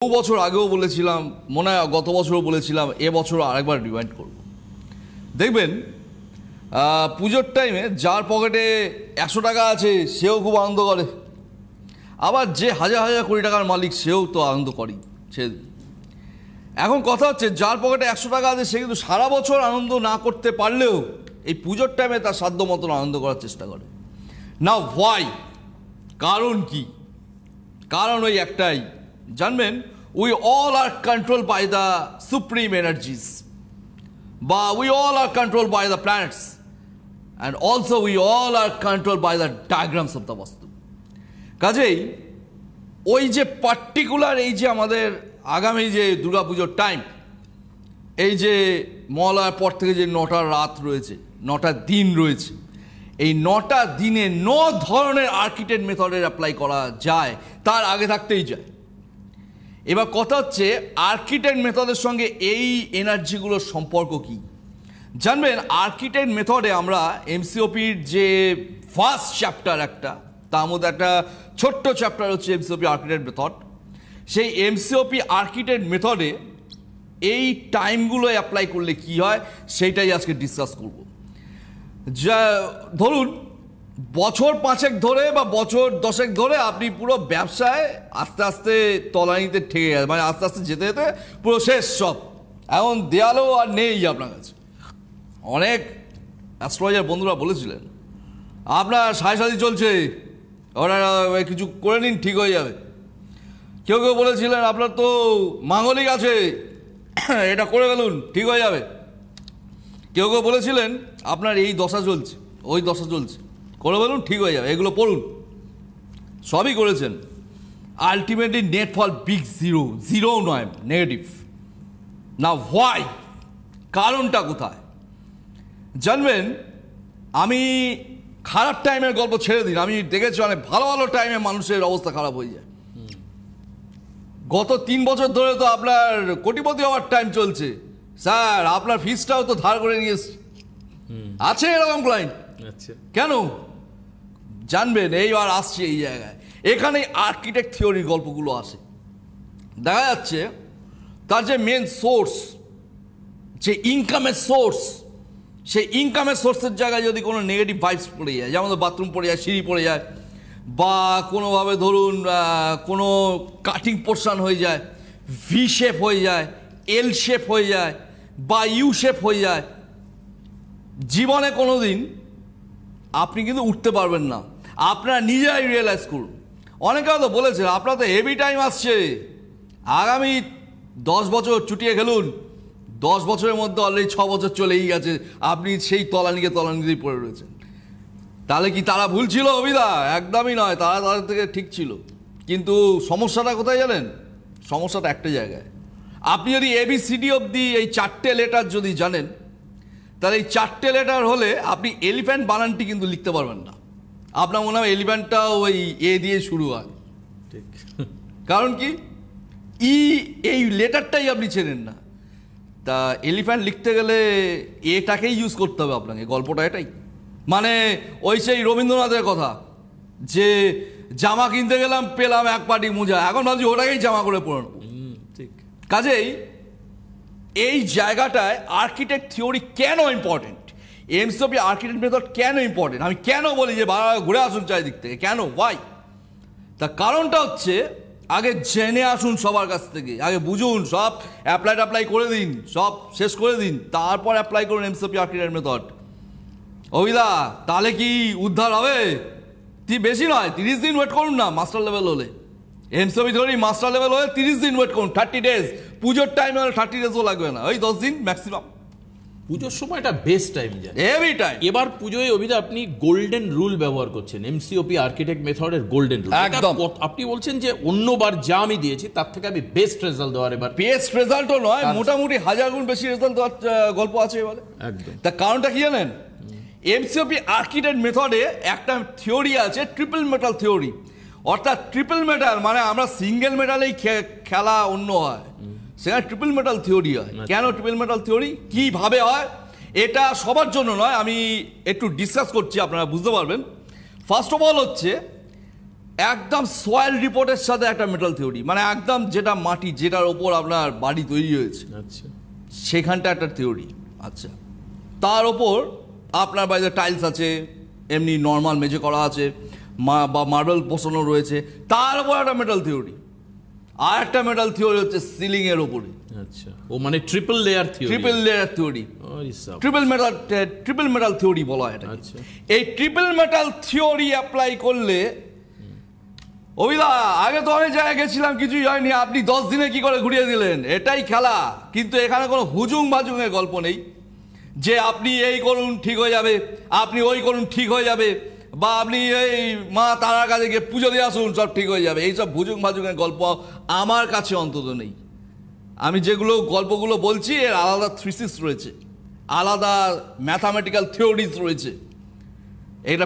বহু বছর আগেও বলেছিলাম, মনে হয় গত বছরও বলেছিলাম, এবছরও আরেকবার রিমাইন্ড করব। দেখবেন পুজোর টাইমে যার পকেটে 100 টাকা আছে সেও খুব আনন্দ করে, আবার যে হাজার হাজার কোটি টাকার মালিক সেও তো আনন্দ করেই। সে এখন কথা হচ্ছে, যার পকেটে 100 টাকা আছে সে কিন্তু সারা বছর আনন্দ না করতে পারলেও এই পুজোর টাইমে তার সাধ্য মতন আনন্দ করার চেষ্টা করে। নাও হোয়াই, কারণ কি? কারণ ওই একটাই, জানবেন, we all are controlled by the supreme energies, বা we all are controlled by the planets, and also we all are controlled by the diagrams of the vastu. কাজেই ওই যে পার্টিকুলার এই যে আমাদের আগামী যে দুর্গাপুজোর টাইম, এই যে মহালয়ার পর থেকে যে 9টা রাত রয়েছে, 9টা দিন রয়েছে, এই 9টা দিনে 9 ধরনের আর্কিটেক্ট মেথডের অ্যাপ্লাই করা যায়, তার আগে থাকতেই যায়। এবার কথা হচ্ছে, আর্কিটেক্ট মেথডের সঙ্গে এই এনার্জিগুলোর সম্পর্ক কি? জানবেন, আর্কিটেক্ট মেথডে আমরা এমসিওপির যে ফার্স্ট চ্যাপ্টার একটা, তার মধ্যে একটা ছোট্ট চ্যাপ্টার হচ্ছে এমসিওপি আর্কিটেক্ট মেথড। সেই এমসিওপি আর্কিটেক্ট মেথডে এই টাইমগুলো অ্যাপ্লাই করলে কি হয় সেইটাই আজকে ডিসকাস করব। যা ধরুন বছর 5 ধরে বা বছর 10 ধরে আপনি পুরো ব্যবসায় আস্তে আস্তে তলানিতে ঠেকে গেছে, মানে আস্তে আস্তে যেতে যেতে পুরো শেষ সব, এখন দেয়ালও আর নেই আপনার কাছে। অনেক অ্যাস্ট্রোলজার বন্ধুরা বলেছিলেন আপনার সাড়ে চলছে, ওরা কিছু করে নিন ঠিক হয়ে যাবে। কেউ কেউ বলেছিলেন আপনার তো মাঙ্গলিক আছে, এটা করে ফেলুন ঠিক হয়ে যাবে। কেউ কেউ বলেছিলেন আপনার এই দশা চলছে, ওই দশা চলছে, করে ফেলুন ঠিক হয়ে যাবে, এগুলো পড়ুন। সবই করেছেন, আলটিমেটলি নেট ফল বিগ জিরো, জিরো নয়, নেগেটিভ। না হোয়াই, কারণটা কোথায়? জানবেন, আমি খারাপ টাইমের গল্প ছেড়ে দিন, আমি দেখেছি অনেক ভালো ভালো টাইমে মানুষের অবস্থা খারাপ হয়ে যায়। গত 3 বছর ধরে তো আপনার কোটিপতি হওয়ার টাইম চলছে, স্যার আপনার ফিসটাও তো ধার করে নিয়ে এসছি, আছে এরকম ক্লায়েন্ট। আচ্ছা, কেন? জানবেন, এইবার আসছে এই জায়গায়, এখানে আর্কিটেক্ট থিওরির গল্পগুলো আসে। দেখা যাচ্ছে তার যে মেন সোর্স, যে ইনকামের সোর্স, সেই ইনকামের সোর্সের জায়গায় যদি কোনো নেগেটিভ ভাইবস পড়ে যায়, যেমন বাথরুম পড়ে যায়, সিঁড়ি পড়ে যায়, বা কোনোভাবে ধরুন কোনো কাটিং পোর্শন হয়ে যায়, ভি শেপ হয়ে যায়, এল শেপ হয়ে যায়, বা ইউ শেপ হয়ে যায়, জীবনে কোনো দিন আপনি কিন্তু উঠতে পারবেন না। আপনারা নিজেরাই রিয়েলাইজ করুন। অনেকে হয়তো বলেছে আপনার তো হেভি টাইম আসছে, আগামী 10 বছর চুটিয়ে খেলুন, 10 বছরের মধ্যে অলরেডি 6 বছর চলেই গেছে, আপনি সেই তলানিতেই পড়ে রয়েছেন। তাহলে কি তারা ভুল ছিল অভিদা? একদমই নয়, তারা তাদের থেকে ঠিক ছিল। কিন্তু সমস্যাটা কোথায় জানেন? সমস্যাটা একটা জায়গায়, আপনি যদি ABCD অবধি এই 4টে লেটার যদি জানেন, তাহলে এই 4টে লেটার হলে আপনি এলিফ্যান্ট বানানটি কিন্তু লিখতে পারবেন না। আপনার মনে হয় এলিফ্যান্টটাও ওই এ দিয়ে শুরু হয়, ঠিক। কারণ কি, ই এই লেটারটাই আপনি চেনেন না। তা এলিফ্যান্ট লিখতে গেলে এটাকেই ইউজ করতে হবে আপনাকে, গল্পটা এটাই। মানে ওই সেই রবীন্দ্রনাথের কথা, যে জামা কিনতে গেলাম পেলাম এক পাটি মোজা, এখন ভাবছি ওটাকেই জামা করে পরে নেবো। ঠিক। কাজেই এই জায়গাটায় আর্কিটেক্ট থিওরি কেন ইম্পর্টেন্ট, এমসিওপি আর্কিটেক্ট মেথড কেন ইম্পর্টেন্ট, আমি কেন বলি যে ঘুরে আসুন চারিদিক থেকে, কেন, ওয়াই? তার কারণটা হচ্ছে, আগে জেনে আসুন সবার কাছ থেকে, আগে বুঝুন, সব অ্যাপ্লাই করে দিন, সব শেষ করে দিন, তারপর অ্যাপ্লাই করুন এমসিওপি আর্কিটেক্ট মেথড। অভিদা, তাহলে কি উদ্ধার হবে? বেশি নয়, 30 দিন ওয়েট করুন না মাস্টার লেভেল হলে। এমসিওপি ধরি মাস্টার লেভেল হলে 30 দিন ওয়েট করুন, 30 ডেজ। পুজোর টাইমে হলে 30 ডেজও লাগবে না, ওই 10 দিন ম্যাক্সিমাম। পুজোর সময় এটা বেস্ট টাইম যায়, এভরি টাইম। এবার পুজোয় অভিদা আপনি গোল্ডেন রুল ব্যবহার করছেন, এমসিওপি আর্কিটেক্ট মেথডের গোল্ডেন রুল। একদম। আপনি বলছেন যে অন্যবার যা আমি দিয়েছি তার থেকে আমি বেস্ট রেজাল্ট দেওয়ার, এবার বেস্ট রেজাল্টও নয়, মোটামুটি 1000 গুণ বেশি রেজাল্ট দেওয়ার গল্প আছে এবারে। একদম। তার কারণটা কি জানেন? এমসিওপি আর্কিটেক্ট মেথডে একটা থিওরি আছে, ট্রিপল মেটাল থিওরি। অর্থাৎ ট্রিপল মেটাল মানে আমরা সিঙ্গেল মেটালেই খেলা অন্য হয়, সেখানে ট্রিপল মেটাল থিওরি হয়। কেন ট্রিপল মেটাল থিওরি, কিভাবে হয়, এটা সবার জন্য নয়, আমি একটু ডিসকাস করছি, আপনারা বুঝতে পারবেন। ফার্স্ট অফ অল হচ্ছে একদম সয়েল রিপোর্টের সাথে একটা মেটাল থিওরি, মানে একদম যেটা মাটি, যেটার ওপর আপনার বাড়ি তৈরি হয়েছে, আচ্ছা সেখানটা একটা থিওরি। আচ্ছা, তার ওপর আপনার বাড়িতে টাইলস আছে, এমনি নর্মাল মেঝে করা আছে, বা মার্বেল বসানো রয়েছে, তার উপর একটা মেটাল থিওরি। আর একটা মেটাল থিওরি হচ্ছে সিলিং এর ওপরে, আচ্ছা, ও মানে triple layer theory. Triple layer theory, triple metal theory বলা হয় এটা। আচ্ছা। এই ট্রিপল মেটাল থিওরি অ্যাপ্লাই করলে, অভিদা আগে তো অনেক জায়গায় গেছিলাম, কিছুই হয়নি, আপনি 10 দিনে কি করে ঘুরিয়ে দিলেন, এটাই খেলা। কিন্তু এখানে কোনো হুজুং বাজুংয়ের গল্প নেই যে আপনি এই করুন ঠিক হয়ে যাবে, আপনি ওই করুন ঠিক হয়ে যাবে, বা আপনি এই মা তারার কাছে গিয়ে পুজো দিয়ে আসুন সব ঠিক হয়ে যাবে। এইসব হুজুং বাজুংয়ের গল্প আমার কাছে অন্তত নেই। আমি যেগুলো গল্পগুলো বলছি এর আলাদা থিসিস রয়েছে, আলাদা ম্যাথামেটিক্যাল থিওরিজ রয়েছে। এটা